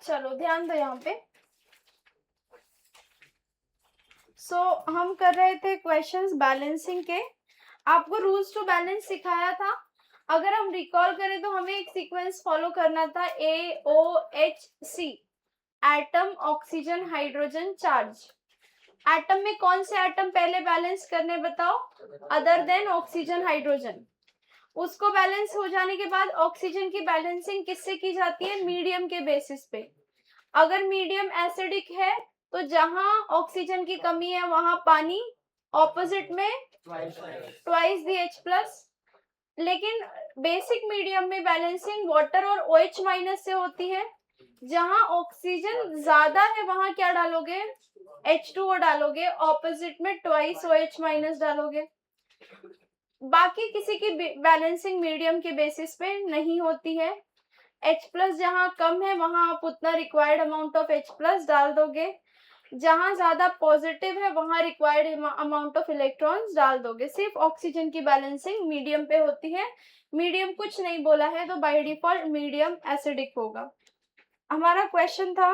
चलो ध्यान दो यहाँ पे। हम कर रहे थे क्वेश्चंस बैलेंसिंग के। आपको रूल्स टू बैलेंस सिखाया था। अगर हम रिकॉल करें तो हमें एक सीक्वेंस फॉलो करना था, AOHC, atom, oxygen, hydrogen, charge. Atom में कौन से एटम पहले बैलेंस करने बताओ, अदर देन ऑक्सीजन, हाइड्रोजन। उसको बैलेंस हो जाने के बाद ऑक्सीजन की बैलेंसिंग किससे की जाती है, मीडियम के बेसिस पे। अगर मीडियम एसिडिक है तो जहां ऑक्सीजन की कमी है वहां पानी, ऑपोजिट में ट्वाइस दी H+। लेकिन बेसिक मीडियम में बैलेंसिंग वाटर और OH- से होती है। जहां ऑक्सीजन ज्यादा है वहां क्या डालोगे, H2O डालोगे, ऑपोजिट में ट्वाइस OH- डालोगे। बाकी किसी की बैलेंसिंग मीडियम के बेसिस पे नहीं होती है। H+ जहां कम है वहां आप उतना रिक्वायर्ड अमाउंट ऑफ H+ डाल दोगे। जहां ज्यादा पॉजिटिव है वहां रिक्वायर्ड अमाउंट ऑफ इलेक्ट्रॉन्स डाल दोगे। सिर्फ ऑक्सीजन की बैलेंसिंग मीडियम पे होती है। मीडियम कुछ नहीं बोला है तो बाय डिफॉल्ट मीडियम एसिडिक होगा। हमारा क्वेश्चन था,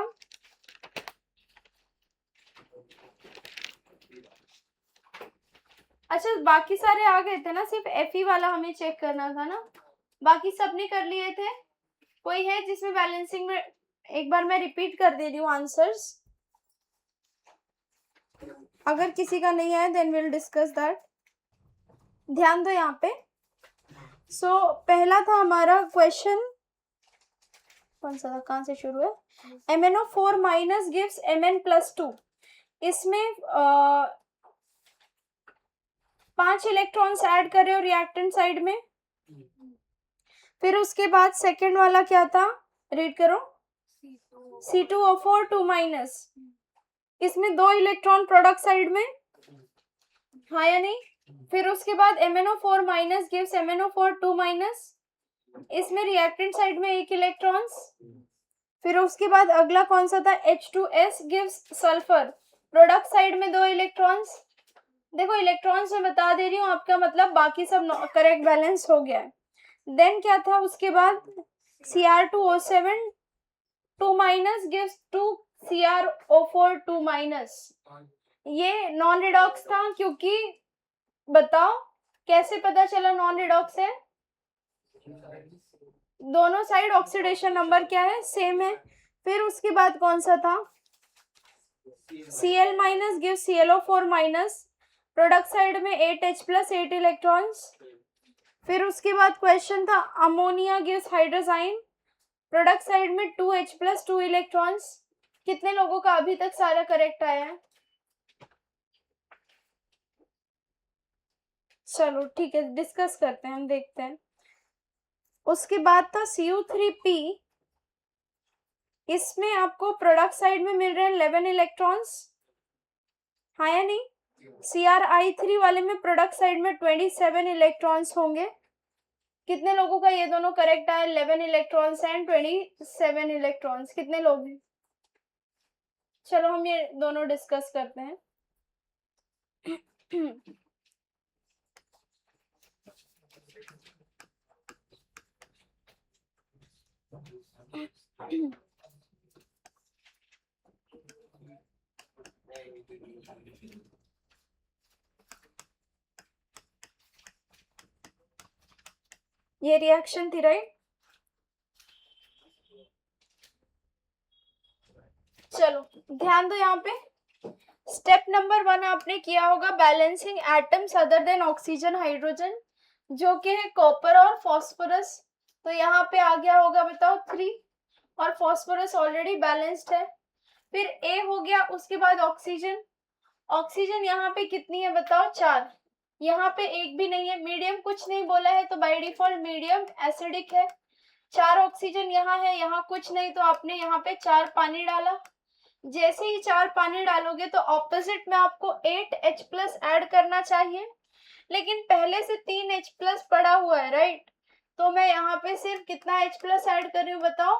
अच्छा बाकी सारे आ गए थे ना, सिर्फ Fe वाला हमें चेक करना था ना, बाकी सबने कर लिए थे। कोई है जिसमें बैलेंसिंग में, एक बार मैं रिपीट कर दे रही हूँ आंसर्स, अगर किसी का नहीं है देन विल डिस्कस दैट। ध्यान दो यहाँ पे। पहला था हमारा क्वेश्चन, कौन सा था, कहाँ से शुरू है, MnO4- गिव्स Mn+2। इसमें 5 इलेक्ट्रॉन्स ऐड कर रहे हो रिएक्टेंट साइड में। फिर उसके बाद सेकेंड वाला क्या था, रीड करो, C2O4 2-। इसमें 2 इलेक्ट्रॉन प्रोडक्ट साइड में, हाँ या नहीं। फिर उसके बाद MnO4- गिव्स MnO4 2-। इसमें रिएक्टेंट साइड में 1 इलेक्ट्रॉन्स। फिर उसके बाद अगला कौन सा था, H2S gives sulphur, product side में 2 इलेक्ट्रॉन्स। देखो इलेक्ट्रॉन्स में बता दे रही हूँ, आपका मतलब बाकी सब करेक्ट बैलेंस हो गया है। देन क्या था उसके बाद, Cr2O7 2- गिव्स 2 CrO4 2-। ये नॉन रिडॉक्स था, क्योंकि बताओ कैसे पता चला नॉन रिडॉक्स है, दोनों साइड ऑक्सीडेशन नंबर क्या है, सेम है। फिर उसके बाद कौन सा था, Cl- give ClO4-। Product side में 8H+ 8 इलेक्ट्रॉन्स। फिर उसके बाद क्वेश्चन था अमोनिया गिव्स हाइड्रोजाइन, प्रोडक्ट साइड में 2H+ 2 इलेक्ट्रॉन्स। कितने लोगों का अभी तक सारा करेक्ट आया है, चलो ठीक है डिस्कस करते हैं, हम देखते हैं। उसके बाद था Cu3P, इसमें आपको प्रोडक्ट साइड में मिल रहे हैं 11 इलेक्ट्रॉन्स, हाँ या नहीं। Cri3 वाले में प्रोडक्ट साइड में 27 इलेक्ट्रॉन्स होंगे। कितने लोगों का ये दोनों करेक्ट आया, 11 इलेक्ट्रॉन्स एंड 27 इलेक्ट्रॉन्स, कितने लोग हैं। चलो हम ये दोनों डिस्कस करते हैं। ये रिएक्शन थी राइट। चलो ध्यान दो यहाँ पे, स्टेप नंबर 1 आपने किया होगा balancing atoms other than oxygen hydrogen, जो कि है कॉपर और फॉस्फोरस। तो यहाँ पे आ गया होगा बताओ 3, और फॉस्फोरस ऑलरेडी बैलेंस्ड है। फिर A हो गया, उसके बाद ऑक्सीजन। ऑक्सीजन यहाँ पे कितनी है बताओ, 4। यहाँ पे एक भी नहीं है, मीडियम कुछ नहीं बोला है तो बाय डिफॉल्ट मीडियम एसिडिक है। 4 ऑक्सीजन यहाँ है, यहाँ कुछ नहीं तो आपने यहाँ पे 4 पानी डाला। जैसे ही 4 पानी डालोगे तो ऑपोजिट में आपको 8H+ ऐड करना चाहिए, लेकिन पहले से 3H+ पड़ा हुआ है राइट। तो मैं यहाँ पे सिर्फ कितना H+ ऐड कर रही हूँ बताओ,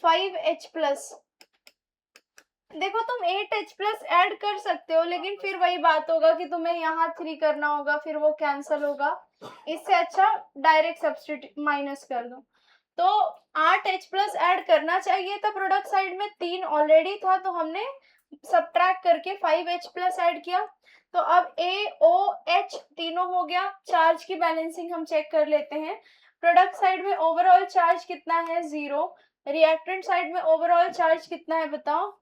5H+। देखो तुम 8H+ ऐड कर सकते हो, लेकिन फिर वही बात होगा कि तुम्हें यहाँ 3 करना होगा, फिर वो कैंसिल होगा। इससे अच्छा डायरेक्ट सब्स्टिट्यूट माइनस कर दो। तो 8 H प्लस ऐड करना चाहिए था प्रोडक्ट साइड में, 3 ऑलरेडी था तो हमने सब्ट्रैक्ट करके 5 H प्लस ऐड किया। तो अब AOH तीनों हो गया। चार्ज की बैलेंसिंग हम चेक कर लेते हैं। प्रोडक्ट साइड में ओवरऑल चार्ज कितना है 0, रिएक्टेंट साइड में ओवरऑल चार्ज कितना है बताओ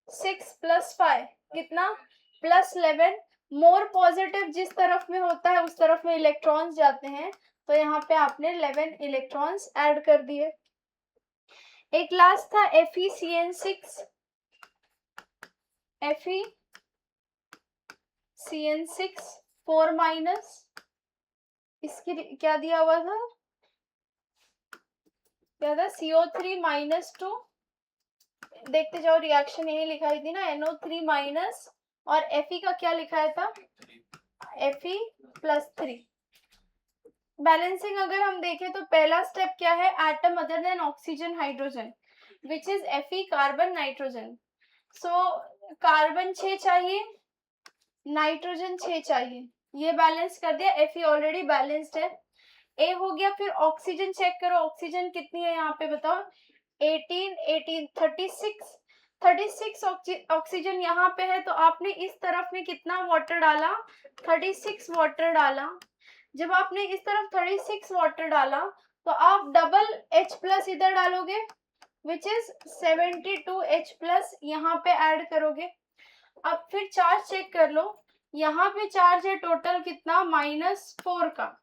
6 + 5 कितना +11। मोर पॉजिटिव जिस तरफ में होता है उस तरफ में इलेक्ट्रॉन्स जाते हैं, तो यहाँ पे आपने 11 इलेक्ट्रॉन्स ऐड कर दिए। एक लास्ट था FeCN6, FeCN6 4- इसकी क्या दिया हुआ था, क्या था CO3-2। देखते जाओ, रिएक्शन यही लिखाई थी ना, NO3- और Fe का क्या लिखाया था Fe+3। बैलेंसिंग अगर हम देखें तो पहला स्टेप क्या है, atom other than oxygen hydrogen which is Fe carbon nitrogen. So carbon 6 चाहिए, नाइट्रोजन 6 चाहिए, ये बैलेंस कर दिया। Fe ऑलरेडी बैलेंस्ड है, ए हो गया। फिर ऑक्सीजन चेक करो, ऑक्सीजन कितनी है यहाँ पे बताओ 18 36 ऑक्सीजन यहाँ पे है। तो आपने इस तरफ में कितना वाटर डाला 36 वाटर डाला। जब आपने इस तरफ 36 वाटर डाला तो आप डबल H प्लस इधर डालोगे विच इज 72 H प्लस यहाँ पे ऐड करोगे। अब फिर चार्ज चेक कर लो, यहाँ पे चार्ज है टोटल कितना -4 का,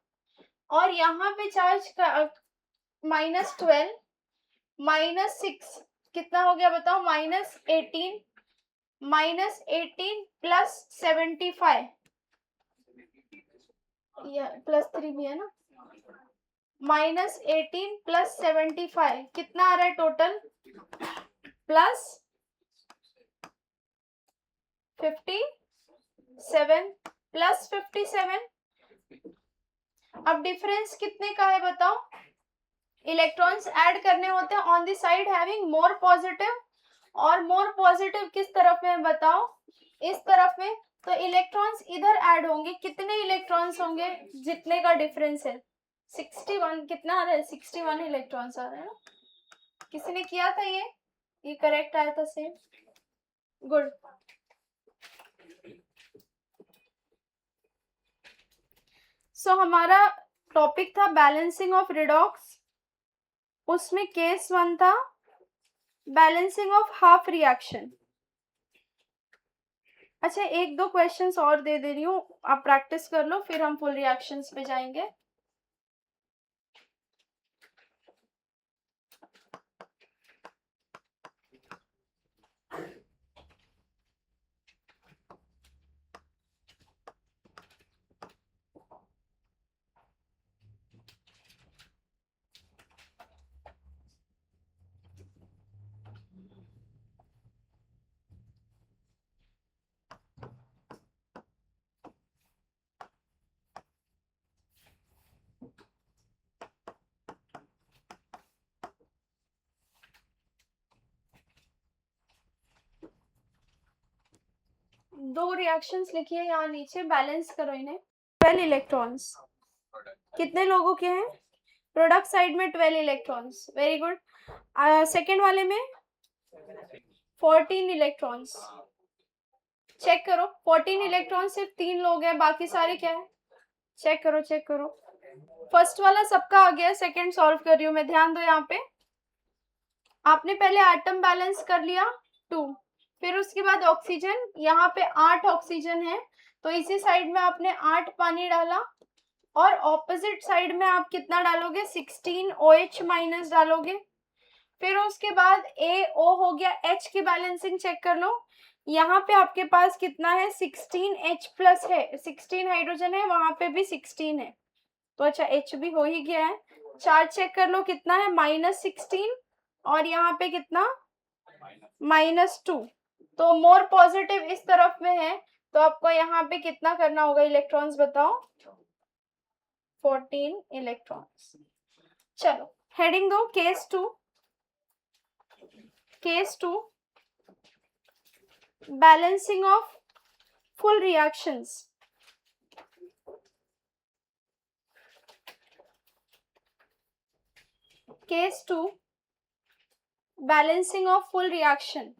और यहाँ पे चार्ज का -12 -6 कितना हो गया बताओ -18 प्लस 75, +3 भी है ना, -18 प्लस 75 कितना आ रहा है टोटल +57 +57। अब डिफरेंस कितने का है बताओ, इलेक्ट्रॉन्स ऐड करने होते हैं on the side having more positive, और मोर पॉजिटिव किस तरफ में बताओ इस तरफ में। तो इलेक्ट्रॉन्स इधर ऐड होंगे, कितने इलेक्ट्रॉन्स होंगे जितने का डिफरेंस है 61, कितना आ रहा है 61 इलेक्ट्रॉन्स आ रहे हैं। किसी ने किया था ये करेक्ट आया था सेम, गुड। सो हमारा टॉपिक था बैलेंसिंग ऑफ रिडॉक्स, उसमें केस 1 था बैलेंसिंग ऑफ हाफ रिएक्शन। अच्छा, 1-2 क्वेश्चंस और दे रही हूँ, आप प्रैक्टिस कर लो, फिर हम फुल रिएक्शंस पे जाएंगे। दो रिएक्शंस लिखिए यहाँ नीचे, बैलेंस करो इन्हें। 12 इलेक्ट्रॉन्स कितने लोगों के हैं, प्रोडक्ट साइड में 12 इलेक्ट्रॉन्स, वेरी गुड। सेकेंड वाले में 14 इलेक्ट्रॉन्स, चेक करो 14 इलेक्ट्रॉन सिर्फ 3 लोग हैं, बाकी सारे क्या है, चेक करो। फर्स्ट वाला सबका आ गया, सेकंड सॉल्व कर रही हूँ मैं, ध्यान दो यहाँ पे। आपने पहले एटम बैलेंस कर लिया 2, फिर उसके बाद ऑक्सीजन, यहाँ पे 8 ऑक्सीजन है तो इसी साइड में आपने 8 पानी डाला, और ऑपोजिट साइड में आप कितना डालोगे 16 OH- डालोगे। फिर उसके बाद AO हो गया, H की बैलेंसिंग चेक कर लो, यहाँ पे आपके पास कितना है 16 H प्लस है, 16 हाइड्रोजन है, वहां पे भी 16 है, तो अच्छा H भी हो ही गया है। चार्ज चेक कर लो कितना है -16, और यहाँ पे कितना -2, तो मोर पॉजिटिव इस तरफ में है, तो आपको यहाँ पे कितना करना होगा इलेक्ट्रॉन्स बताओ 14 इलेक्ट्रॉन्स। चलो हेडिंग दो, case 2 balancing of full reactions. Case 2 balancing of full reaction.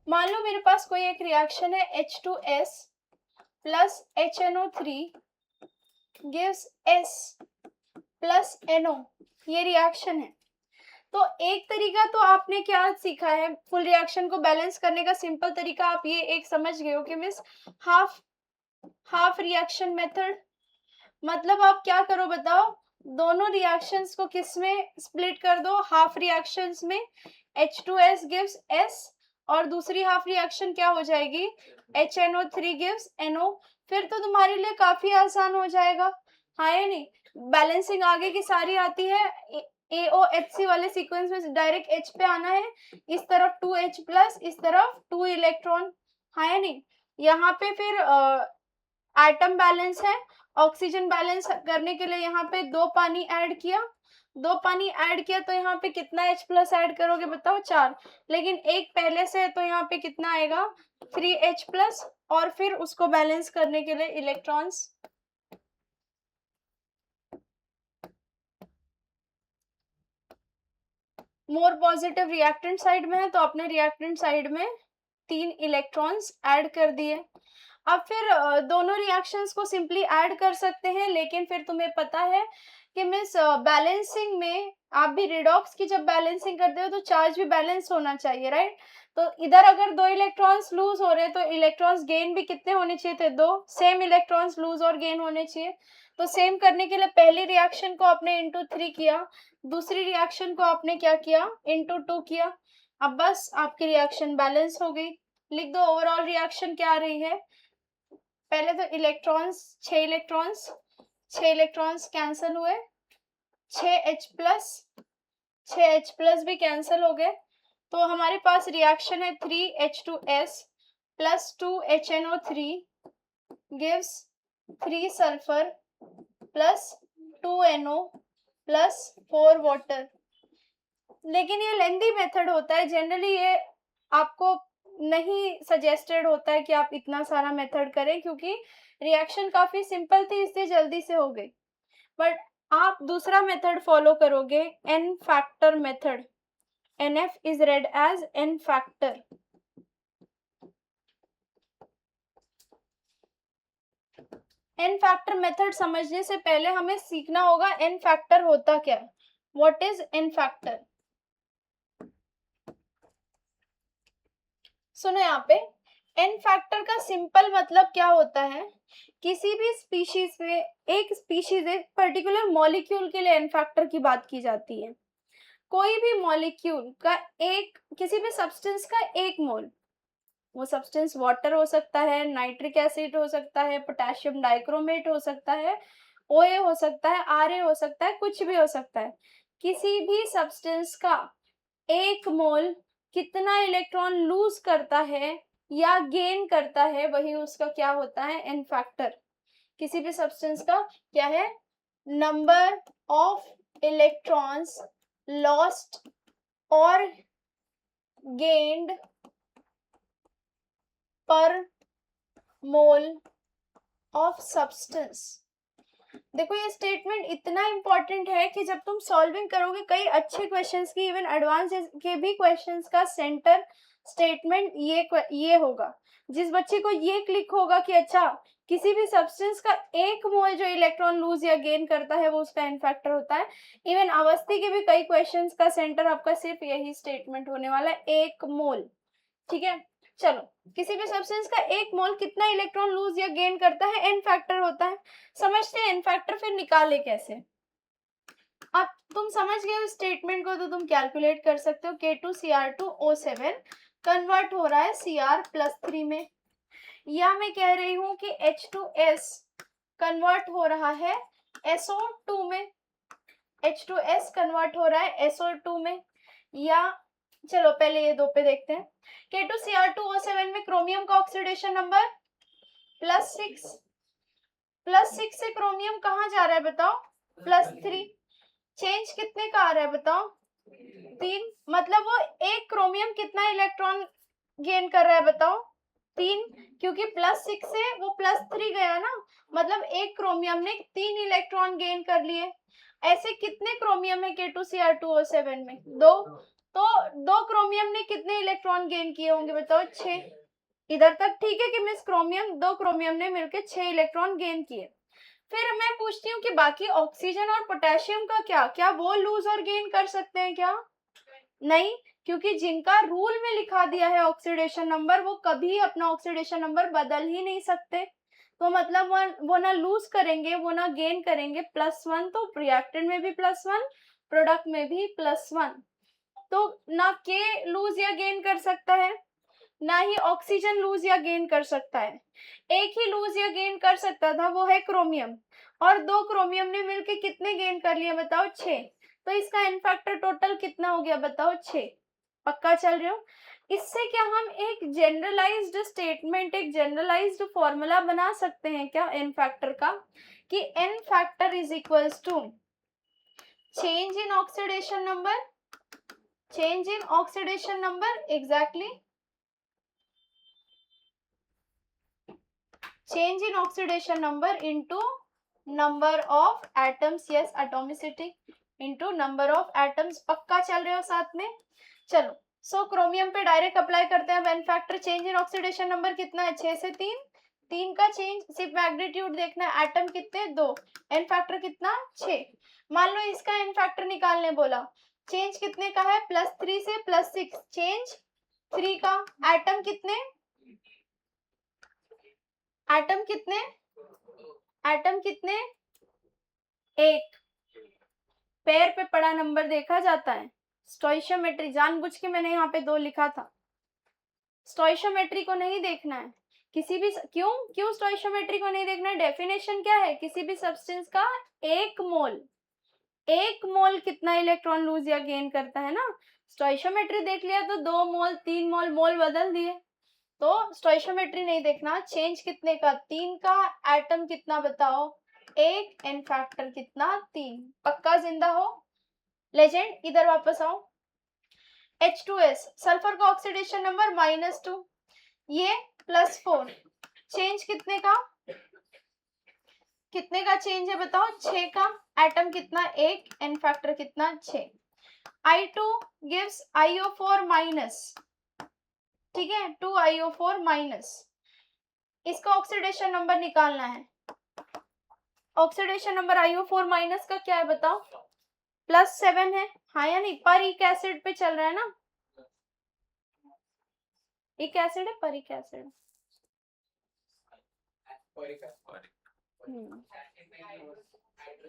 मान लो मेरे पास कोई एक रिएक्शन है H2S plus HNO3 gives S plus NO, ये रिएक्शन है। तो एक तरीका तो आपने क्या सीखा है फुल रिएक्शन को बैलेंस करने का, सिंपल तरीका आप ये एक समझ गए हो कि मिस हाफ रिएक्शन मेथड। मतलब आप क्या करो बताओ, दोनों रिएक्शंस को किस में स्प्लिट कर दो, हाफ रिएक्शंस में। H2S गिव्स S और दूसरी हाफ रिएक्शन क्या हो जाएगी, HNO3 गिव्स NO। फिर तो तुम्हारे लिए काफी आसान हो जाएगा, हाँ या नहीं। बैलेंसिंग आगे की सारी आती है, AOHC वाले सीक्वेंस में डायरेक्ट H पे आना है, इस तरफ 2H प्लस, इस तरफ 2 इलेक्ट्रॉन, हाँ या नहीं। यहाँ पे फिर एटम बैलेंस है, ऑक्सीजन बैलेंस करने के लिए यहाँ पे 2 पानी ऐड किया, 2 पानी ऐड किया तो यहाँ पे कितना H प्लस ऐड करोगे बताओ, 4। लेकिन एक पहले से है तो यहाँ पे कितना आएगा, 3H प्लस, और फिर उसको बैलेंस करने के लिए electrons. More positive reactant side में है तो अपने रिएक्टेंट साइड में 3 इलेक्ट्रॉन्स ऐड कर दिए। अब फिर दोनों रिएक्शंस को सिंपली ऐड कर सकते हैं, लेकिन फिर तुम्हें पता है कि मिस बैलेंसिंग में आप भी रिडॉक्स की जब बैलेंसिंग करते हो तो चार्ज भी बैलेंस होना चाहिए, राइट। तो इधर अगर 2 इलेक्ट्रॉन्स लूज हो रहे हैं तो इलेक्ट्रॉन्स गेन भी कितने होने चाहिए थे, 2 सेम इलेक्ट्रॉन्स लूज और गेन होने चाहिए। तो सेम करने के लिए पहली रिएक्शन को आपने इंटू 3 किया, दूसरी रिएक्शन को आपने क्या किया, इंटू 2 किया। अब बस आपकी रिएक्शन बैलेंस हो गई। लिख दो ओवरऑल रिएक्शन क्या आ रही है। पहले तो इलेक्ट्रॉन्स 6 इलेक्ट्रॉन्स कैंसिल हुए, 6H प्लस भी कैंसिल हो गए। तो हमारे पास रिएक्शन है 3H2S plus 2HNO3 gives 3 sulphur plus 2NO plus 4 water. लेकिन ये लेंदी मेथड होता है, जनरली ये आपको नहीं सजेस्टेड होता है कि आप इतना सारा मेथड करें, क्योंकि रिएक्शन काफी सिंपल थी इसलिए जल्दी से हो गई। बट आप दूसरा मेथड फॉलो करोगे, n factor method. NF is read as n factor. n factor method समझने से पहले हमें सीखना होगा n फैक्टर होता क्या, व्हाट इज n फैक्टर। सुनो यहाँ पे, n फैक्टर का सिंपल मतलब क्या होता है, किसी भी स्पीशीज में एक स्पीशीज एक पर्टिकुलर मॉलिक्यूल के लिए n फैक्टर की बात की जाती है। कोई भी मॉलिक्यूल का एक, किसी भी सब्सटेंस का एक मोल, वो सब्सटेंस वाटर हो सकता है, नाइट्रिक एसिड हो सकता है, पोटेशियम डाइक्रोमेट हो सकता है, OA हो सकता है, RA हो सकता है, कुछ भी हो सकता है। किसी भी सब्सटेंस का एक मोल कितना इलेक्ट्रॉन लूज करता है या गेन करता है, वही उसका क्या होता है, n फैक्टर। किसी भी सब्सटेंस का क्या है, नंबर ऑफ इलेक्ट्रॉन्स लॉस्ट और गेन्ड पर मोल ऑफ सब्सटेंस। देखो ये स्टेटमेंट इतना इंपॉर्टेंट है कि जब तुम सॉल्विंग करोगे कई अच्छे क्वेश्चंस की, इवन एडवांस के भी क्वेश्चंस का सेंटर स्टेटमेंट ये होगा। जिस बच्चे को ये क्लिक होगा कि अच्छा किसी भी सब्सटेंस का एक मोल जो इलेक्ट्रॉन लूज या गेन करता है वो उसका n फैक्टर होता है। इवन अवस्थी के भी कई क्वेश्चंस का सेंटर आपका सिर्फ यही स्टेटमेंट होने वाला है, एक मोल। ठीक है, चलो किसी भी सब्सटेंस का एक मोल कितना इलेक्ट्रॉन लूज या गेन करता है, n फैक्टर होता है। समझते हैं n फैक्टर, फिर निकाले कैसे। अब तुम समझ गए उस स्टेटमेंट को तो तुम कैलकुलेट कर सकते हो। K2Cr2O7 कन्वर्ट हो रहा है Cr+3 में, या मैं कह रही हूं कि H2S कन्वर्ट हो रहा है SO2 में, H2S कन्वर्ट हो रहा है SO2 में। या चलो पहले ये 2 पे देखते हैं। K2Cr2O7 में क्रोमियम का ऑक्सीडेशन नंबर +6, +6 से क्रोमियम कहाँ जा रहा है बताओ, +3। चेंज कितने का आ रहा है बताओ, 3, मतलब वो एक क्रोमियम कितना इलेक्ट्रॉन गेन कर रहा है बताओ? 3, क्योंकि +6 से वो +3 गया ना, मतलब एक क्रोमियम ने 3 इलेक्ट्रॉन गेन कर लिए। ऐसे कितने क्रोमियम है K2Cr2O7 में? 2। तो 2 क्रोमियम ने कितने इलेक्ट्रॉन गेन किए होंगे बताओ? 6। इधर तक ठीक है कि मिस क्रोमियम, 2 क्रोमियम ने मिलकर 6 इलेक्ट्रॉन गेन किए। फिर मैं पूछती हूँ कि बाकी ऑक्सीजन और पोटेशियम का क्या वो लूज और गेन कर सकते हैं क्या? नहीं, क्योंकि जिनका रूल में लिखा दिया है ऑक्सीडेशन नंबर, वो कभी अपना ऑक्सीडेशन नंबर बदल ही नहीं सकते। तो मतलब वो ना लूज करेंगे, वो ना गेन करेंगे। +1, तो रिएक्टेंट में भी +1, प्रोडक्ट में भी +1। तो ना के लूज या गेन कर सकता है, ना ही ऑक्सीजन लूज या गेन कर सकता है। एक ही लूज या गेन कर सकता था, वो है क्रोमियम, और 2 क्रोमियम ने मिलके कितने गेन कर लिया बताओ? 6। तो इसका एन फैक्टर टोटल कितना हो गया बताओ? 6। पक्का चल रहे हो? इससे क्या हम एक जनरलाइज्ड स्टेटमेंट, एक जनरलाइज्ड फॉर्मूला बना सकते हैं क्या एन फैक्टर का, कि n factor is equals to change in oxidation number, change in oxidation number, exactly, change in oxidation number into number of atoms, yes atomicity into number of atoms। पक्का चल रहे हो साथ में? चलो, सो क्रोमियम पे डायरेक्ट अप्लाई करते हैं n factor. Change in oxidation number कितना है? 6 से 3, 3 का चेंज, सिर्फ मैग्नीट्यूड देखना है। एटम कितने? 2। एन फैक्टर कितना? 6। मान लो इसका एन फैक्टर निकालने बोला, चेंज कितने का है? +3 से +6, चेंज 3 का। एटम कितने? एटम कितने? एटम कितने? 1। पैर पे पड़ा नंबर देखा जाता है। स्टोइशियोमेट्री, जानबूझ के मैंने यहाँ पे 2 लिखा था। स्टोइशियोमेट्री को नहीं देखना है किसी भी, क्यों स्टोइशियोमेट्री को नहीं देखना है? डेफिनेशन क्या है किसी भी सब्सटेंस का? 1 मोल। 1 मोल कितना इलेक्ट्रॉन लूज या गेन करता है ना। स्टोइशियोमेट्री देख लिया तो 2 मोल 3 मोल, मोल बदल दिए। तो स्टोइशियोमेट्री नहीं देखना। चेंज कितने का? 3 का। एटम कितना बताओ? 1। एन फैक्टर कितना? 3। पक्का जिंदा हो? लेजेंड, इधर वापस आओ। H2S, सल्फर का ऑक्सीडेशन नंबर -2, ये +4। चेंज कितने का? कितने का चेंज है बताओ? 6 का। एटम कितना? 1। एन फैक्टर कितना? 6। I2 gives IO4-, ठीक है, 2IO4-। इसका ऑक्सीडेशन नंबर निकालना है। ऑक्सीडेशन नंबर IO4- का क्या है बताओ? +7 है, हाँ या नहीं? परिक एसिड पे चल रहा है ना, एक एसिड है, परिक एसिड।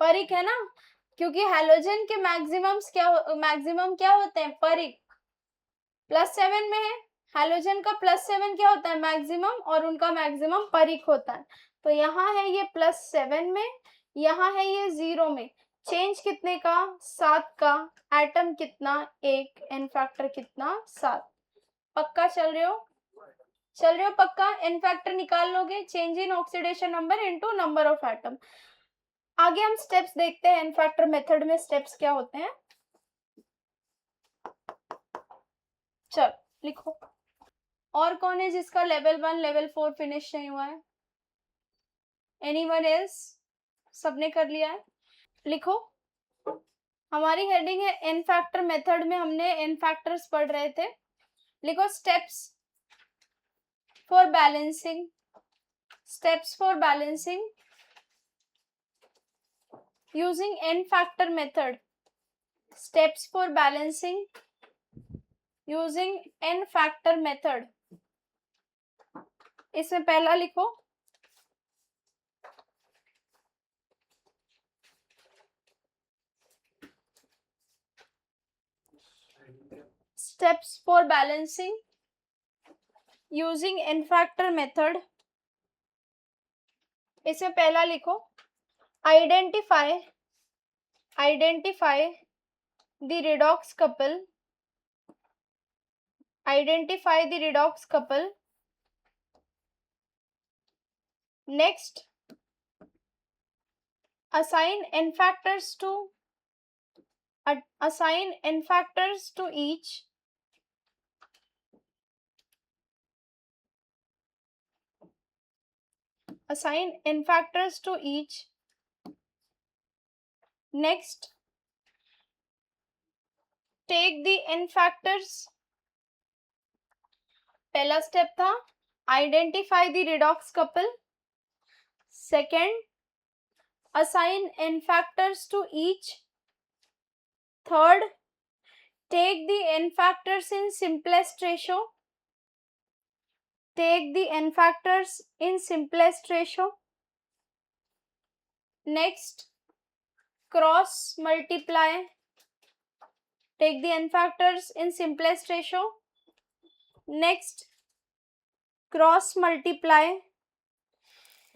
परिक है ना, क्योंकि हैलोजन के मैक्सिमम क्या होते हैं? परिक। +7 में है, हैलोजन का +7 क्या होता है? मैक्सिमम, और उनका मैक्सिमम परिक होता है। तो यहाँ है ये +7 में, यहाँ है ये 0 में। चेंज कितने का? 7 का। एटम कितना? 1। एन फैक्टर कितना? 7। पक्का चल रहे हो? चल रहे हो पक्का? एन फैक्टर निकाल लोगे, change in oxidation number into number of atom. आगे हम स्टेप्स देखते हैं, एन फैक्टर मेथड में स्टेप्स क्या होते हैं। चल लिखो। और कौन है जिसका लेवल 1 लेवल 4 फिनिश नहीं हुआ है? Anyone else? सबने कर लिया है? लिखो। हमारी हेडिंग है एन फैक्टर मेथड में हमने एन फैक्टर्स पढ़ रहे थे। लिखो steps for balancing, steps for balancing using n factor method, steps for balancing using n factor method। इसमें पहला लिखो steps for balancing using n factor method। इसमें पहला लिखो identify the redox couple, identify the redox couple। next assign n factors to assign n factors to each. Assign n factors to each. Next, take the n factors. पहला step था identify the redox couple. Second, assign n factors to each. Third, take the n factors in simplest ratio. Take the n factors in simplest ratio. Next, cross multiply. Take the n factors in simplest ratio. Next, cross multiply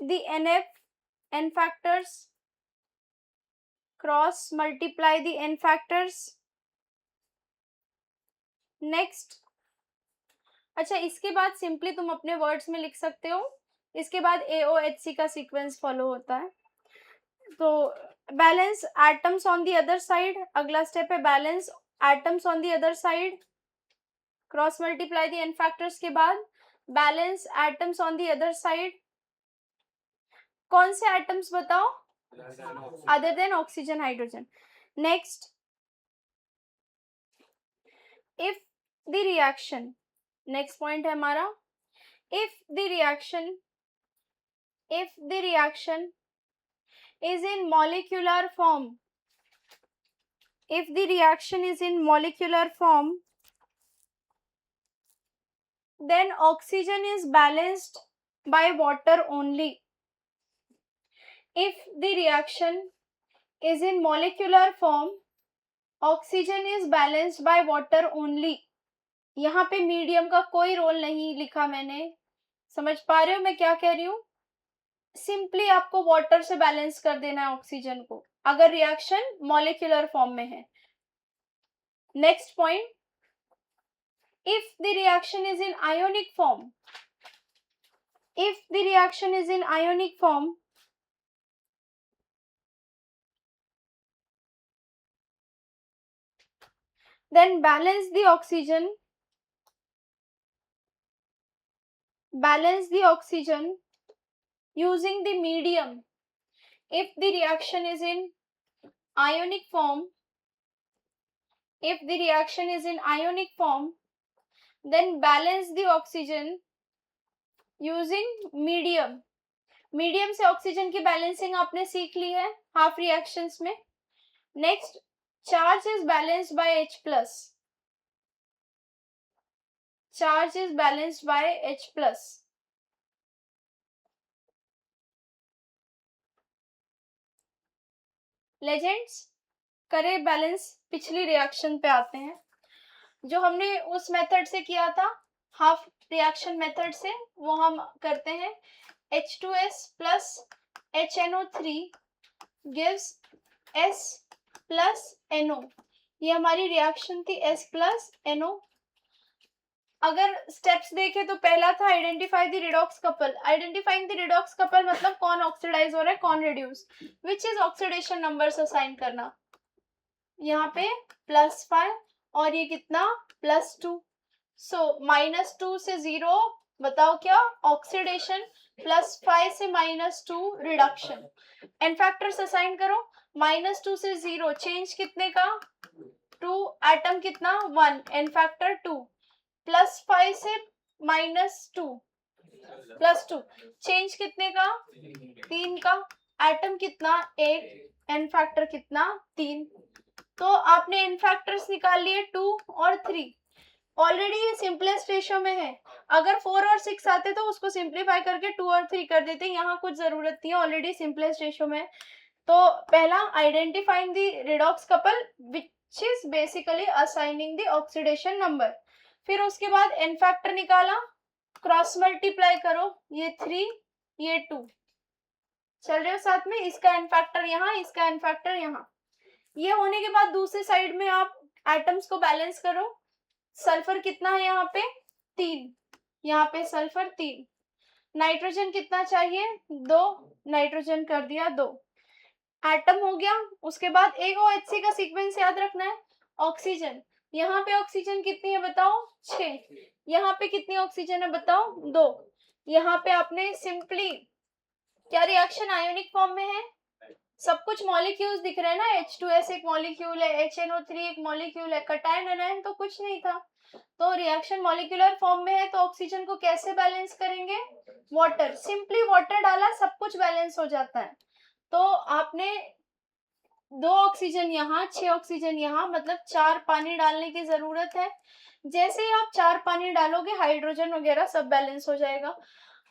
the n factors. Cross multiply the n factors. Next, अच्छा इसके बाद simply तुम अपने words में लिख सकते हो. इसके बाद AOHC का सीक्वेंस फॉलो होता है. तो balance atoms on the other side. अगला स्टेप है balance atoms on the other side. Cross multiply the n factors के बाद balance atoms on the other side. कौन से एटम्स बताओ? Other than oxygen hydrogen. Next, if the reaction, next point है हमारा, if the reaction is in molecular form, if the reaction is in molecular form, then oxygen is balanced by water only. If the reaction is in molecular form, oxygen is balanced by water only. यहाँ पे medium का कोई role नहीं लिखा मैंने. समझ पा रहे हो मैं क्या कह रही हूँ? सिंपली आपको वाटर से बैलेंस कर देना है ऑक्सीजन को अगर रिएक्शन मॉलिक्यूलर फॉर्म में है. Next point, if the reaction is in ionic form, if the reaction is in ionic form, then balance the oxygen using the medium. If the reaction is in ionic form, then balance the oxygen using medium. Medium से oxygen की balancing आपने सीख ली है half reactions में. Next, charge is balanced bye H plus. Charge is balanced bye H plus. Legends, करे balance. पिछली reaction पे आते हैं जो हमने उस मेथड से किया था, हाफ रिएक्शन मेथड से. वो हम करते हैं H2S plus HNO3 gives S plus NO. ये हमारी रिएक्शन थी S plus NO. अगर स्टेप्स देखें तो पहला था identify the redox couple. Identifying the redox couple मतलब कौन ऑक्सीडाइज हो रहा है, कौन reduce, which is oxidation numbers assign करना. यहाँ पे +5 और ये कितना +2. सो -2 से 0 बताओ क्या ऑक्सीडेशन, +5 से -2 रिडक्शन. एन फैक्टर्स असाइन करो. -2 से 0 चेंज कितने का 2, एटम कितना 1, एन फैक्टर 2. +5 से -2 +2 चेंज कितने का 3 का, एटम कितना 1, एन फैक्टर कितना 3. तो आपने एन फैक्टर्स निकाल लिए 2 और 3. ऑलरेडी ये सिंपलेस्ट रेशियो में है. अगर 4 और 6 आते तो उसको सिंप्लीफाई करके 2 और 3 कर देते. यहाँ कुछ जरूरत नहीं है, ऑलरेडी सिंपलेस्ट रेशियो में. तो पहला identifying the redox couple which is basically assigning the oxidation number. फिर उसके बाद एन फैक्टर निकाला, क्रॉस मल्टीप्लाई करो, ये 3 ये 2. चल रहे हो साथ में. इसका एन फैक्टर यहाँ, इसका एन फैक्टर यहाँ. ये होने के बाद दूसरी साइड में आप एटम्स को बैलेंस करो. सल्फर कितना है यहाँ पे 3, यहाँ पे सल्फर 3. नाइट्रोजन कितना चाहिए 2, नाइट्रोजन कर दिया 2. एटम हो गया, उसके बाद AOHC का सीक्वेंस याद रखना है, ऑक्सीजन, यहाँ पे ऑक्सीजन कितनी है बताओ 6, यहाँ पे कितनी ऑक्सीजन है बताओ 2, यहाँ पे आपने सिंपली क्या रिएक्शन आयोनिक फॉर्म में है, सब कुछ मॉलिक्यूल्स दिख रहे हैं ना, H2S एक मॉलिक्यूल है, HNO3 एक मॉलिक्यूल है, कटायन एनायन तो कुछ नहीं था, तो रिएक्शन मॉलिक्यूलर फॉर्म में है, तो ऑक्सीजन को कैसे बैलेंस करेंगे, वाटर, सिंपली वाटर डाला सब कुछ बैलेंस हो जाता है। तो आपने 2 ऑक्सीजन यहाँ, 6 ऑक्सीजन यहाँ, मतलब 4 पानी डालने की जरूरत है। जैसे ही आप 4 पानी डालोगे हाइड्रोजन वगैरह सब बैलेंस हो जाएगा।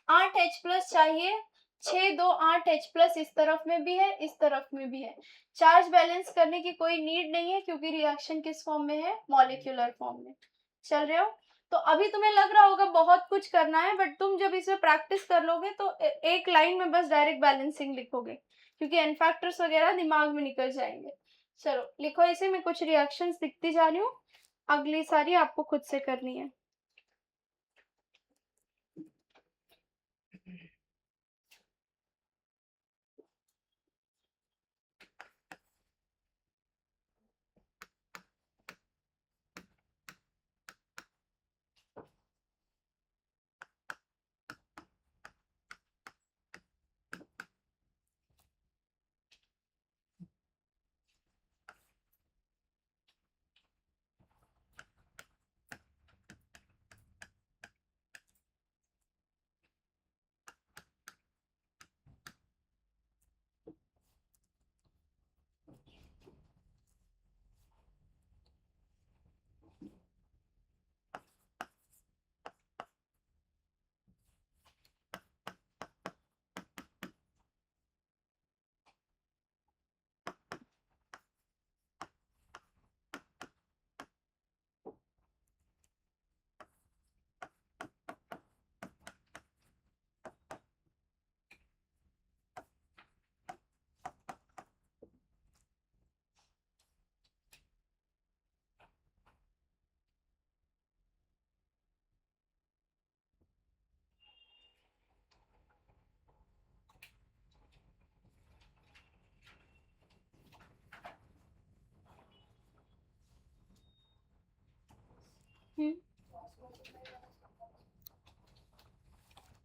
8 H+ चाहिए, 6 2 8 H+ इस तरफ में भी है, इस तरफ में भी है। चार्ज बैलेंस करने की कोई नीड नहीं है क्योंकि रिएक्शन किस फॉर्म में है, मॉलिक्यूलर फॉर्म में। चल रहे हो? तो अभी तुम्हें लग रहा होगा बहुत कुछ करना है, बट तुम जब इसे प्रैक्टिस कर लोगे तो एक लाइन में बस डायरेक्ट बैलेंसिंग लिखोगे, क्योंकि एन फैक्टर्स वगैरह दिमाग में निकल जाएंगे। चलो लिखो इसे, मैं कुछ रिएक्शंस लिखती जा रही हूँ, अगली सारी आपको खुद से करनी है।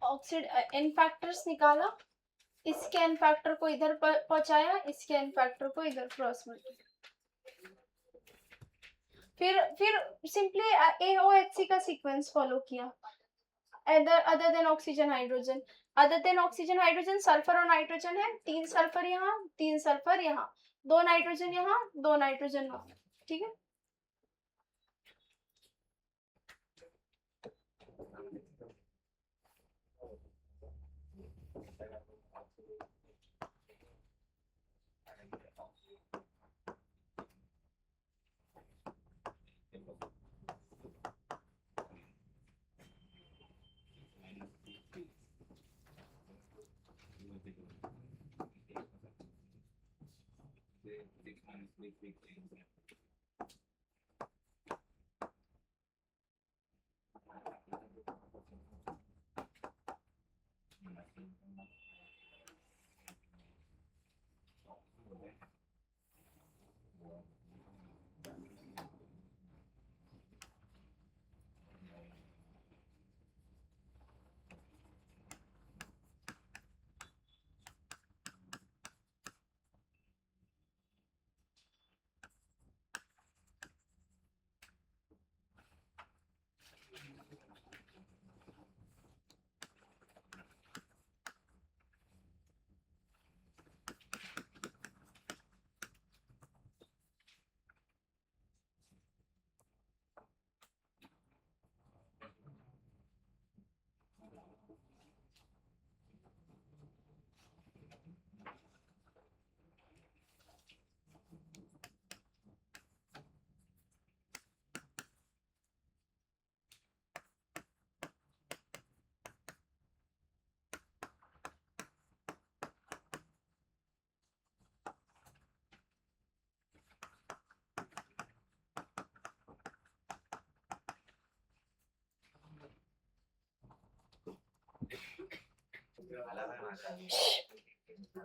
ऑक्सीड एन फैक्टर्स निकाला, इसके एन फैक्टर को इधर पहुंचाया, इसके एन फैक्टर को इधर क्रॉस मल्टीप्लाई, फिर सिंपली AOHC का सीक्वेंस फॉलो किया, other than oxygen hydrogen, other than oxygen hydrogen sulphur और नाइट्रोजन है, 3 सल्फर यहाँ, 3 सल्फर यहाँ, 2 नाइट्रोजन यहाँ, 2 नाइट्रोजन वहां, ठीक है।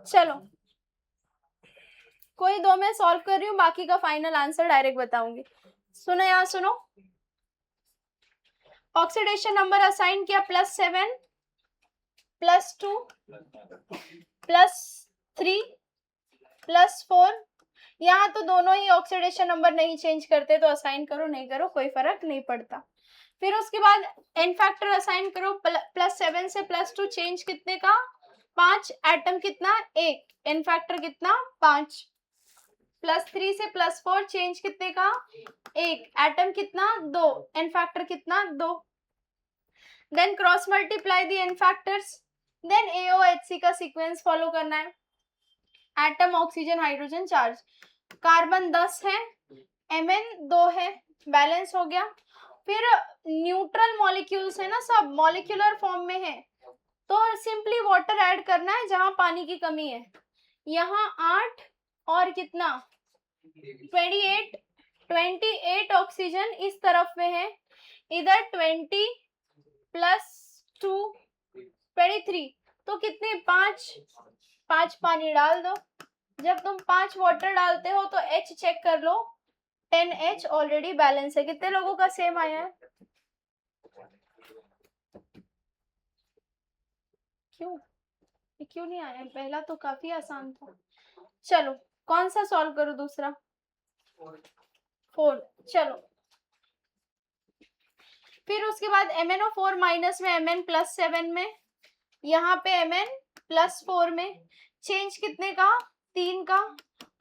चलो कोई दो मैं सॉल्व कर रही हूँ, बाकी का फाइनल आंसर डायरेक्ट बताऊंगी। सुनो यहाँ सुनो, ऑक्सीडेशन नंबर असाइन किया +7 +2 +3 +4। यहाँ तो दोनों ही ऑक्सीडेशन नंबर नहीं चेंज करते, तो असाइन करो नहीं करो कोई फर्क नहीं पड़ता। फिर उसके बाद एन फैक्टर असाइन करो, +7 से +2 चेंज कितने का 5, एटम कितना 1, एन फैक्टर कितना 5, +3 से +4 चेंज कितने का 1, एटम कितना 2, एन फैक्टर कितना 2। देन क्रॉस मल्टीप्लाई दी एन फैक्टर्स, देन AOHC का सीक्वेंस फॉलो करना है। Atom oxygen hydrogen charge, carbon 10 है, Mn 2 है, बैलेंस हो गया। फिर न्यूट्रल मॉलिक्यूल्स है ना, सब मॉलिक्यूलर फॉर्म में है, तो सिंपली वाटर ऐड करना है जहां पानी की कमी है। यहाँ 8 और कितना 28 ऑक्सीजन इस तरफ में है, इधर 20 +2 23, तो कितने 5 पानी डाल दो। जब तुम 5 वाटर डालते हो तो H चेक कर लो, 10H ऑलरेडी बैलेंस है। कितने लोगों का सेम आया है? क्यों नहीं आया? पहला तो काफी आसान था। चलो कौन सा सॉल्व करो? दूसरा 4। चलो फिर उसके बाद MnO4 माइनस में Mn +7 में, यहाँ पे Mn +4 में चेंज कितने का 3 का,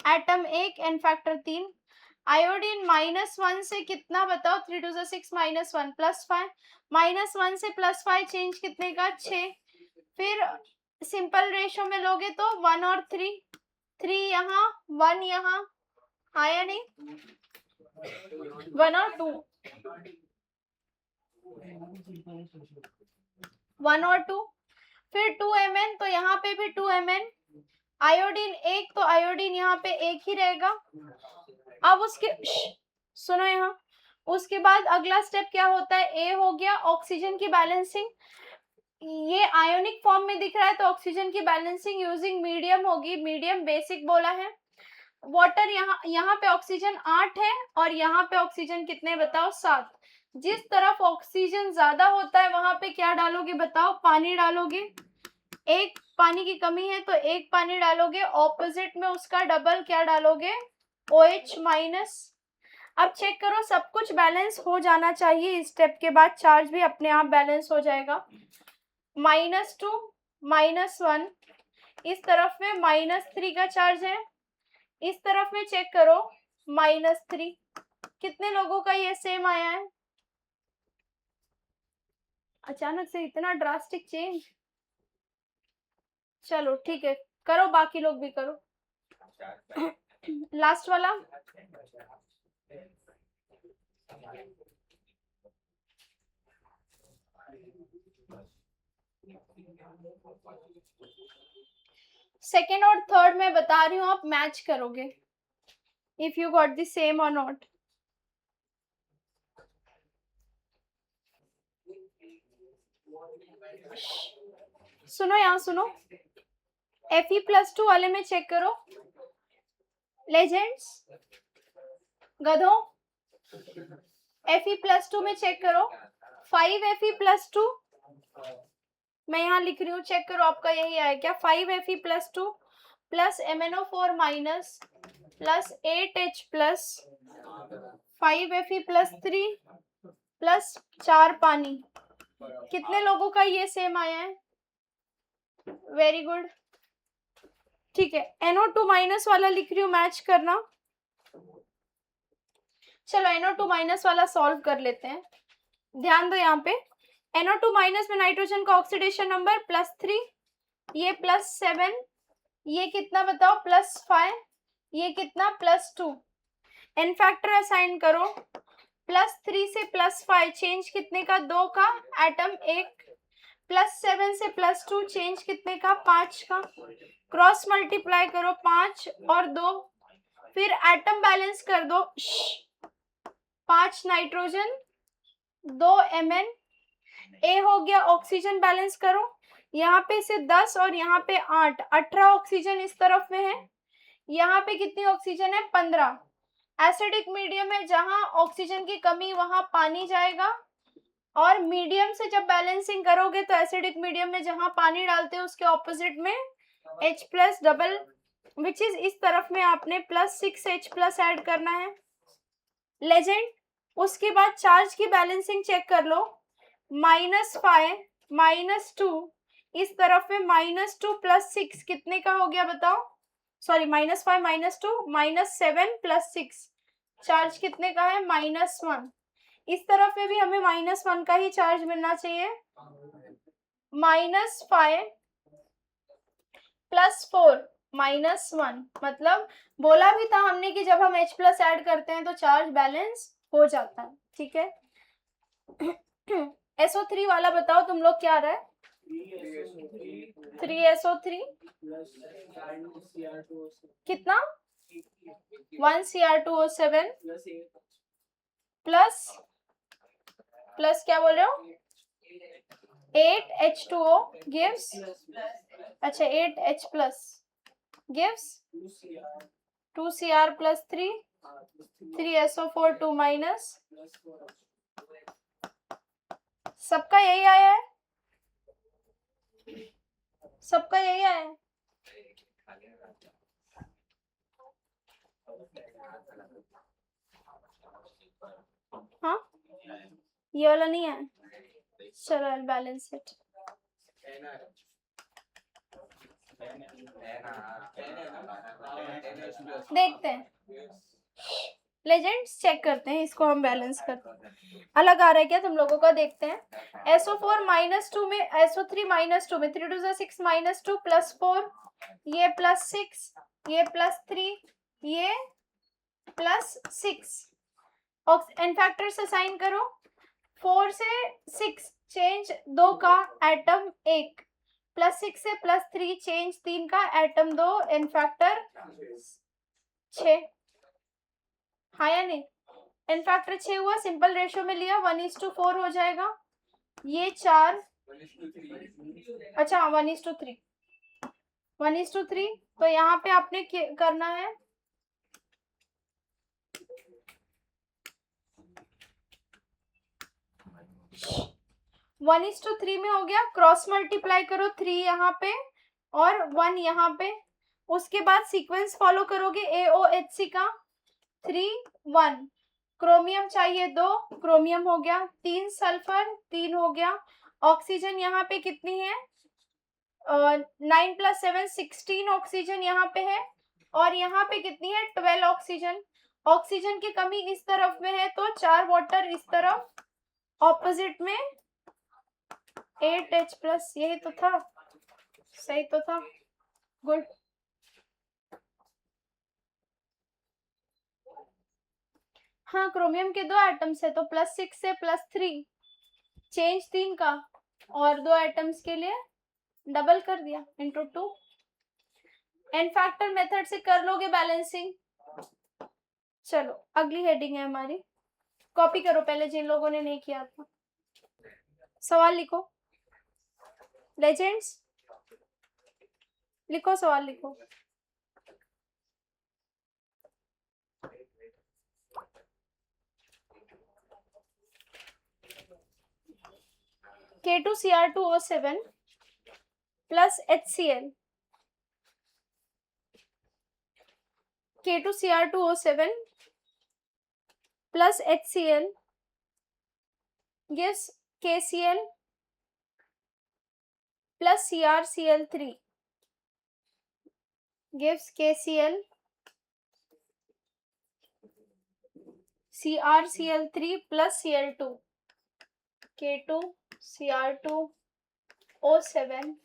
एटम 1, एन फैक्टर 3। आयोडीन -1 से कितना बताओ, 3 2 6 -1 +5, -1 से +5 चेंज कितने का 6। फिर सिंपल रेशो में लोगे तो 1 और 3, 3 यहाँ 1 यहाँ, आया नहीं 1 और 2, 1 और 2, फिर 2 Mn, तो यहाँ पे भी 2 Mn, आयोडीन 1, तो आयोडीन यहाँ पे 1 ही रहेगा। अब उसके सुनो यहाँ, उसके बाद अगला स्टेप क्या होता है, ए हो गया ऑक्सीजन की बैलेंसिंग, ये आयोनिक फॉर्म में दिख रहा है तो ऑक्सीजन की बैलेंसिंग यूजिंग मीडियम होगी, मीडियम बेसिक बोला है। वाटर यहाँ पे ऑक्सीजन 8 है और यहाँ पे ऑक्सीजन कितने बताओ 7। जिस तरफ ऑक्सीजन ज्यादा होता है वहां पे क्या डालोगे बताओ, पानी डालोगे। 1 पानी की कमी है तो 1 पानी डालोगे, ऑपोजिट में उसका डबल क्या डालोगे, OH-। अब चेक करो सब कुछ बैलेंस हो जाना चाहिए, इस स्टेप के बाद चार्ज भी अपने आप बैलेंस हो जाएगा। -2 -1, इस तरफ में -3 का चार्ज है, इस तरफ में चेक करो -3। कितने लोगों का ये सेम आया है? अचानक से इतना ड्रास्टिक चेंज। चलो ठीक है, करो बाकी लोग भी करो। लास्ट वाला सेकेंड और थर्ड में बता रही हूँ, आप मैच करोगे if you got the same और नॉट। सुनो यहाँ सुनो, Fe+2 वाले में चेक करो, लेजेंड्स गधों, Fe+2 में चेक करो, 5Fe+2 मैं यहाँ लिख रही हूँ, चेक करो आपका यही आया क्या, 5Fe+2 plus MnO4 minus plus 8H plus 5Fe+3 plus 4 पानी। कितने लोगों का ये सेम आया है? वेरी गुड, ठीक है। NO2 माइनस वाला लिख रही हूँ, मैच करना। चलो NO2 माइनस वाला सॉल्व कर लेते हैं, ध्यान दो यहाँ पे। NO2 माइनस में नाइट्रोजन का ऑक्सीडेशन नंबर +3, ये +7, ये कितना बताओ +5, ये कितना +2। एन फैक्टर असाइन करो, +3 से +5 चेंज कितने का 2 का, एटम 1, +7 से +2 चेंज कितने का 5 का, क्रॉस मल्टीप्लाई करो 5 और 2, फिर एटम बैलेंस कर दो, 5 नाइट्रोजन 2 Mn, ए हो गया ऑक्सीजन बैलेंस करो, यहाँ पे से 10 और यहाँ पे 8, 18 ऑक्सीजन इस तरफ में है, यहाँ पे कितनी ऑक्सीजन है 15। एसिडिक मीडियम है, जहां ऑक्सीजन की कमी वहां पानी जाएगा, और मीडियम से जब बैलेंसिंग करोगे तो एसिडिक मीडियम में जहां पानी डालते हो उसके ऑपोजिट में H plus double, which is इस तरफ में आपने +6H प्लस ऐड करना है। लेजेंड, उसके बाद चार्ज की बैलेंसिंग चेक कर लो, -5 -2, इस तरफ में -2 +6 कितने का हो गया बताओ, सॉरी -5 -2 -7 +6, चार्ज कितने का है -1। इस तरफ में भी हमें -1 का ही चार्ज मिलना चाहिए। -5 +4 -1, मतलब बोला भी था हमने कि जब हम H प्लस ऐड करते हैं तो चार्ज बैलेंस हो जाता है, ठीक है। SO3 वाला बताओ तुम लोग क्या आ रहा है, 3SO3 कितना 1Cr2O7 प्लस क्या बोल रहे हो 8H2O gives, अच्छा 8H plus gives 2Cr plus 3 3SO4 2 minus, सबका यही आया है, सबका यही आया है। हाँ ये वाला नहीं है, चलो I'll balance it। देखते हैं, लेजेंड्स चेक करते हैं, इसको हम बैलेंस करते हैं, अलग आ रहा है क्या तुम लोगों का, देखते हैं। SO4 -2 में SO3 -2 में 3 2 6 -2 +4, ये +6, ये +3, ये +6, एन फैक्टर से साइन करो, 4 से 6 चेंज 2 का एटम 1, +6 से +3 चेंज 3 का एटम 2, एन फैक्टर 6, हाँ या नहीं, एन फैक्टर 6 हुआ, सिंपल रेशियो में लिया 1:4 हो जाएगा, ये 4, अच्छा 1:3 1:3, तो यहाँ पे आपने करना है 1:3 में हो गया, क्रॉस मल्टीप्लाई करो 3 यहाँ पे और 1 यहाँ पे, उसके बाद सीक्वेंस फॉलो करोगे AOHC का 3 1, क्रोमियम चाहिए 2, क्रोमियम हो गया, 3 सल्फर 3 हो गया, ऑक्सीजन यहाँ पे कितनी है 9 + 7 16 ऑक्सीजन यहाँ पे है, और यहाँ पे कितनी है 12 ऑक्सीजन, ऑक्सीजन की कमी इस तरफ में है तो 4 वाटर इस तरफ, ऑपोजिट में 8H प्लस, यही तो था, सही तो था, गुड। हाँ क्रोमियम के 2 एटम्स है तो +6 से +3 चेंज 3 का, और 2 एटम्स के लिए डबल कर दिया ×2, एन फैक्टर मेथड से कर लोगे बैलेंसिंग। चलो अगली हेडिंग है हमारी, कॉपी करो पहले जिन लोगों ने नहीं किया था, सवाल लिखो, लेजेंड्स लिखो, सवाल लिखो। K2Cr2O7 plus HCl, K2Cr2O7 plus HCl gives KCl plus CrCl3, gives KCl CrCl3 plus Cl2, K2Cr2O7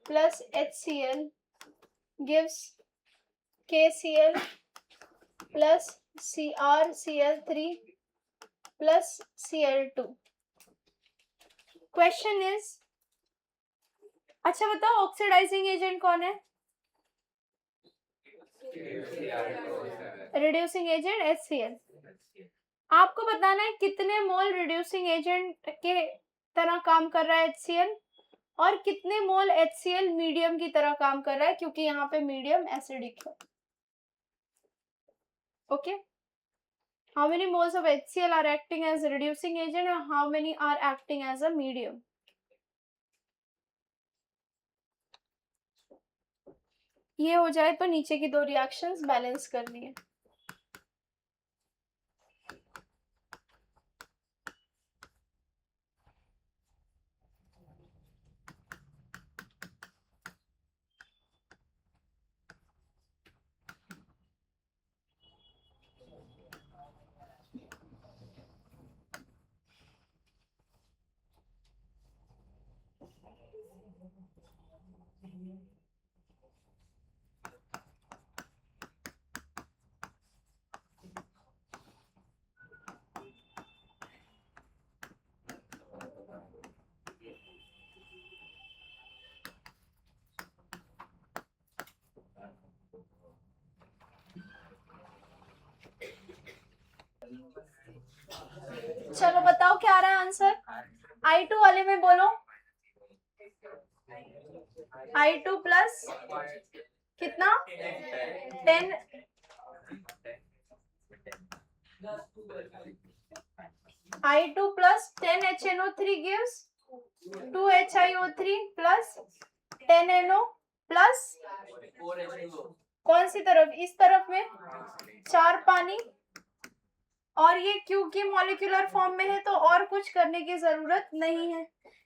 plus HCl gives KCl plus CrCl3 plus Cl2। Question is, अच्छा बताओ ऑक्सीडाइजिंग एजेंट कौन है, रिड्यूसिंग एजेंट HCl। आपको बताना है कितने मोल reducing agent के तरह काम कर रहा है HCl, और कितने मोल HCl मीडियम की तरह काम कर रहा है, क्योंकि यहाँ पे मीडियम एसिडिक है। Okay. How many moles of HCl are acting as a reducing agent and how many are acting as a medium? ये हो जाए तो नीचे की दो रिएक्शंस बैलेंस करनी है. चलो बताओ क्या आ रहा है आंसर. I2 वाले में बोलो. I2 प्लस कितना 10. I2 plus 10 HNO3 gives 2 HiO3 plus 10 NO plus कौन सी तरफ, इस तरफ में 4 पानी. और ये क्योंकि मॉलिक्यूलर फॉर्म में है तो और कुछ करने की जरूरत नहीं है.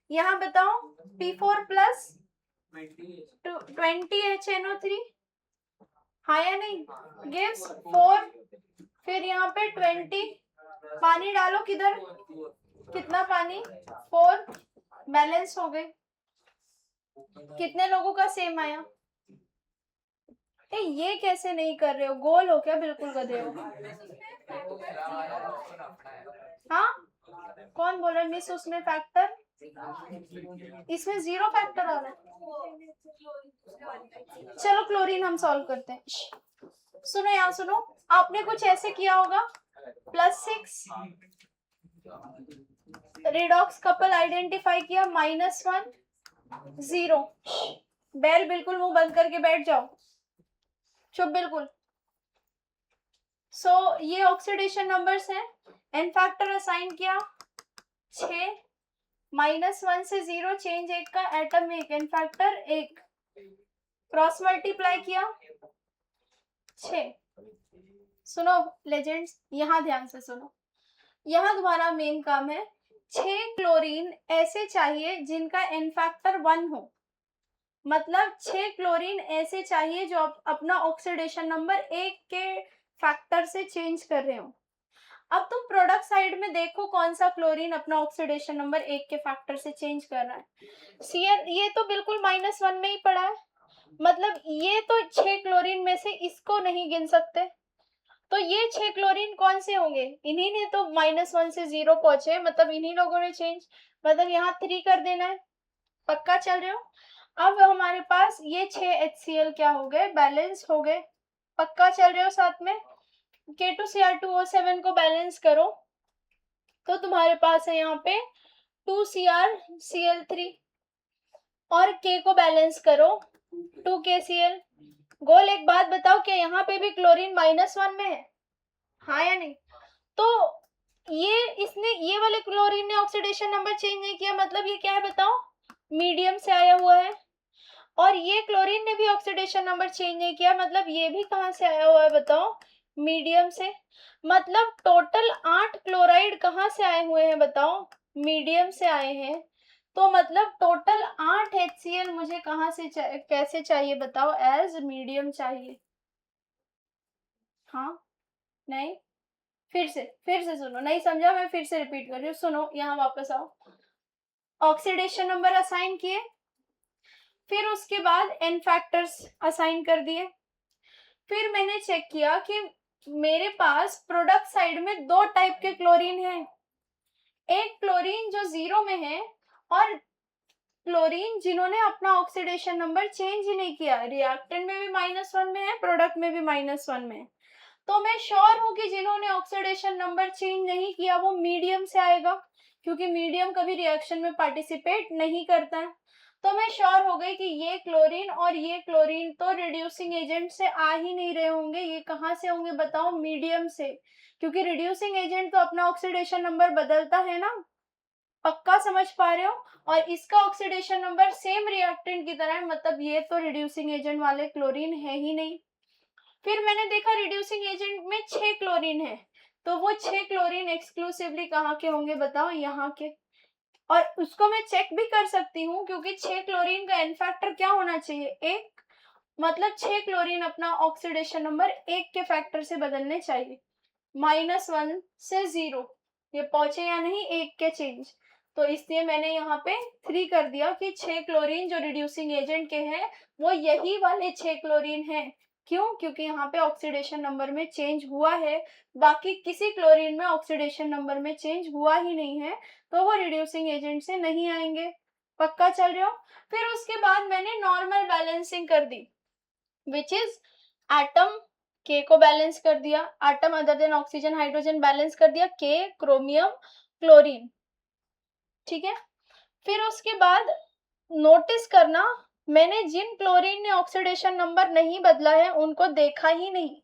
यहाँ बताओ P4 प्लस 20 HNO3 हाँ या नहीं, गिव्स 4. फिर यहाँ पे 20 पानी डालो किधर, कितना पानी 4. बैलेंस हो गए. कितने लोगों का सेम आया. ये कैसे नहीं कर रहे हो, गोल हो क्या, बिल्कुल गधे हो. हाँ कौन बोल रहा है मिस, उसमें फैक्टर, इसमें 0 फैक्टर आ रहा है. चलो क्लोरीन हम सॉल्व करते हैं. सुनो यहाँ सुनो, आपने कुछ ऐसे किया होगा +6 रिडॉक्स कपल आइडेंटिफाई किया, -1 0. बेल बिल्कुल मुंह बंद करके बैठ जाओ, चुप बिल्कुल. सो ये ऑक्सीडेशन नंबर्स हैं. एन फैक्टर असाइन किया 6, -1 से 0 चेंज 1 का, atom 1, n factor 1. Cross multiply किया 6. सुनो लेजेंड्स, यहाँ ध्यान से सुनो. यहाँ तुम्हारा मेन काम है 6 क्लोरीन ऐसे चाहिए जिनका एन फैक्टर 1 हो. मतलब 6 क्लोरीन ऐसे चाहिए जो अपना ऑक्सीडेशन नंबर 1 के फैक्टर से चेंज कर रहे हो. अब तुम प्रोडक्ट साइड में देखो कौन सा क्लोरीन अपना ऑक्सीडेशन नंबर 1 के फैक्टर से चेंज कर रहा है. CN ये तो बिल्कुल -1 में ही पड़ा है. मतलब ये तो 6 क्लोरीन में से इसको नहीं गिन सकते. तो ये 6 क्लोरीन कौन से होंगे, इन्हीं ने तो -1 से 0 पहुंचे, मतलब इन्हीं लोगों ने चेंज. मतलब यहाँ 3 कर देना है. पक्का चल रहे हो. अब हमारे पास ये 6 HCl क्या हो गए, बैलेंस हो गए. पक्का चल रहे हो साथ में. K2Cr2O7 को बैलेंस करो तो तुम्हारे पास है यहाँ पे 2CrCl3 और K को बैलेंस करो 2KCl. गोल एक बात बताओ, क्या यहाँ पे भी क्लोरीन -1 में है, हाँ या नहीं. तो ये वाले क्लोरीन ने ऑक्सीडेशन नंबर चेंज नहीं किया, मतलब ये क्या है बताओ, मीडियम से आया हुआ है. और ये क्लोरीन ने भी ऑक्सीडेशन नंबर चेंज नहीं किया, मतलब ये भी कहाँ से आया हुआ है बताओ, मीडियम से. मतलब टोटल 8 क्लोराइड कहाँ से आए हुए हैं बताओ, मीडियम से आए हैं. तो मतलब टोटल 8 HCl मुझे कहाँ से कैसे चाहिए बताओ, एज मीडियम चाहिए. हाँ नहीं, फिर से सुनो, नहीं समझा, मैं फिर से रिपीट कर रही हूँ. सुनो यहाँ वापस आओ. ऑक्सीडेशन नंबर असाइन किए, फिर उसके बाद एन फैक्टर्स असाइन कर दिए. फिर मैंने चेक किया कि मेरे पास प्रोडक्ट साइड में 2 टाइप के क्लोरीन हैं. एक क्लोरीन जो 0 में है और क्लोरीन जिन्होंने अपना ऑक्सीडेशन नंबर चेंज ही नहीं किया. रिएक्टेंट में भी -1 में है, प्रोडक्ट में भी -1 में है. तो मैं श्योर हूं कि जिन्होंने ऑक्सीडेशन नंबर चेंज नहीं किया वो मीडियम से आएगा, क्योंकि मीडियम कभी रिएक्शन में पार्टिसिपेट नहीं करता है. तो मैं श्योर हो गई कि ये क्लोरीन और ये क्लोरीन तो रिड्यूसिंग एजेंट से आ ही नहीं रहे होंगे। ये कहाँ से होंगे बताओ? मीडियम से, क्योंकि रिड्यूसिंग एजेंट तो अपना ऑक्सीडेशन नंबर बदलता है ना। पक्का समझ पा रहे हो? और इसका ऑक्सीडेशन नंबर सेम रिएक्टेंट की तरह है, मतलब ये तो रिड्यूसिंग एजेंट वाले क्लोरीन है ही नहीं। फिर मैंने देखा रिड्यूसिंग एजेंट में 6 क्लोरीन है, तो वो 6 क्लोरीन एक्सक्लूसिवली कहाँ के होंगे बताओ? यहाँ के। और उसको मैं चेक भी कर सकती हूँ, क्योंकि 6 क्लोरीन का एन फैक्टर क्या होना चाहिए? 1, मतलब 6 क्लोरीन अपना ऑक्सीडेशन नंबर 1 के फैक्टर से बदलने चाहिए। -1 से 0 ये पहुंचे या नहीं 1 के चेंज, तो इसलिए मैंने यहाँ पे 3 कर दिया कि 6 क्लोरीन जो रिड्यूसिंग एजेंट के हैं वो यही वाले 6 क्लोरीन हैं। क्यों? क्योंकि यहाँ पे ऑक्सीडेशन नंबर में चेंज हुआ है, बाकी किसी क्लोरीन में ऑक्सीडेशन नंबर में चेंज हुआ ही नहीं है, तो वो रिड्यूसिंग एजेंट से नहीं आएंगे। पक्का चल रहे हो? फिर उसके बाद मैंने नॉर्मल बैलेंसिंग कर दी, विच इज एटम के को बैलेंस कर दिया, atom other than oxygen hydrogen balance कर दिया, के, क्रोमियम, क्लोरीन। ठीक है। फिर उसके बाद नोटिस करना, मैंने जिन क्लोरीन ने ऑक्सीडेशन नंबर नहीं बदला है उनको देखा ही नहीं,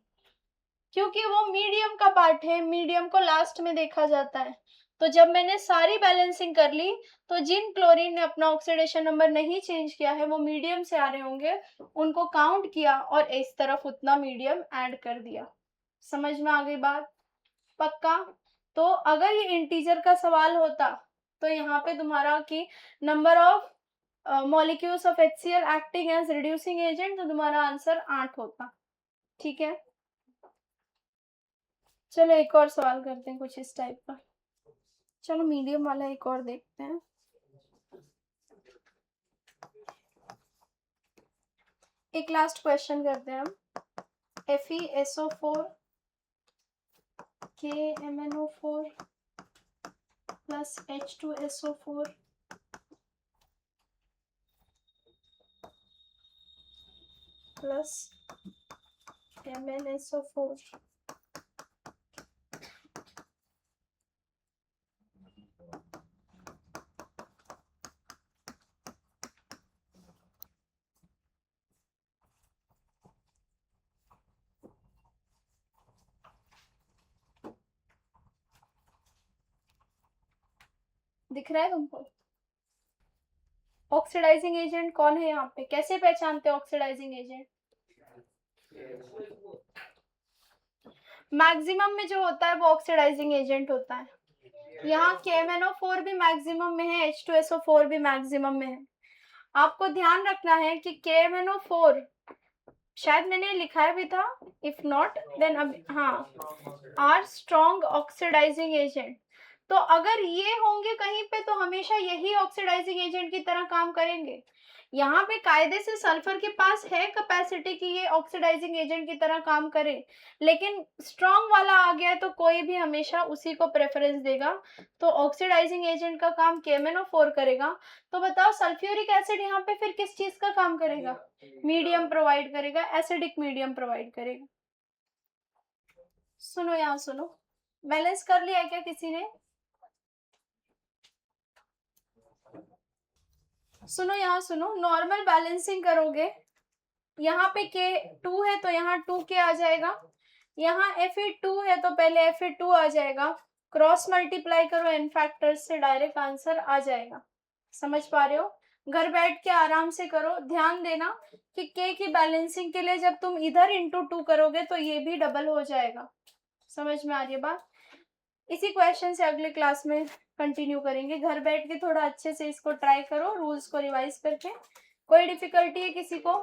क्योंकि वो मीडियम का पार्ट है, मीडियम को लास्ट में देखा जाता है। तो जब मैंने सारी बैलेंसिंग कर ली, तो जिन क्लोरीन ने अपना ऑक्सीडेशन नंबर नहीं चेंज किया है वो मीडियम से आ रहे होंगे, उनको काउंट किया और इस तरफ उतना मीडियम ऐड कर दिया। समझ में आ गई बात? पक्का? तो अगर ये इंटीजर का सवाल होता तो यहाँ पे तुम्हारा कि number of molecules of HCl acting as reducing agent, तो तुम्हारा आंसर 8 होता। ठीक है, चलो एक और सवाल करते हैं कुछ इस टाइप का। चलो मीडियम वाला एक और देखते हैं। एक लास्ट क्वेश्चन करते हैं हम। FeSO4 KMnO4 plus H2SO4 plus MnSO4 दिख रहा है तुमको? ऑक्सीडाइजिंग एजेंट कौन है यहाँ पे? कैसे पहचानते हो ऑक्सीडाइजिंग एजेंट? मैक्सिमम में जो होता है वो ऑक्सीडाइजिंग एजेंट होता है। यहाँ KMnO4 भी मैक्सिमम में है, H2SO4 भी मैक्सिमम में है। आपको ध्यान रखना है कि KMnO4 शायद मैंने लिखा भी था, इफ नॉट देन अब हाँ, आर स्ट्रॉन्ग ऑक्सीडाइजिंग एजेंट। तो अगर ये होंगे कहीं पे तो हमेशा यही ऑक्सीडाइजिंग एजेंट की तरह काम करेंगे। यहाँ पे कायदे से सल्फर के पास है कैपेसिटी कि ये ऑक्सीडाइजिंग एजेंट की तरह काम करे, लेकिन स्ट्रॉन्ग वाला आ गया तो कोई भी हमेशा उसी को प्रेफरेंस देगा। तो ऑक्सीडाइजिंग एजेंट का काम KMnO4 करेगा। तो बताओ सल्फ्यूरिक एसिड यहाँ पे फिर किस चीज का काम करेगा? मीडियम प्रोवाइड करेगा, एसिडिक मीडियम प्रोवाइड करेगा। सुनो यहाँ सुनो, बैलेंस कर लिया क्या किसी ने? सुनो यहाँ सुनो, नॉर्मल बैलेंसिंग करोगे, यहाँ पे K2 है तो यहाँ 2K आ जाएगा, यहाँ Fe2 है तो पहले Fe2 आ जाएगा, क्रॉस मल्टीप्लाई करो एन फैक्टर्स से, डायरेक्ट आंसर आ जाएगा। समझ पा रहे हो? घर बैठ के आराम से करो। ध्यान देना कि K की बैलेंसिंग के लिए जब तुम इधर इंटू 2 करोगे तो ये भी डबल हो जाएगा। समझ में आ रही है बात? इसी क्वेश्चन से अगले क्लास में कंटिन्यू करेंगे। घर बैठ के थोड़ा अच्छे से इसको ट्राई करो, रूल्स को रिवाइज करके। कोई डिफिकल्टी है किसी को?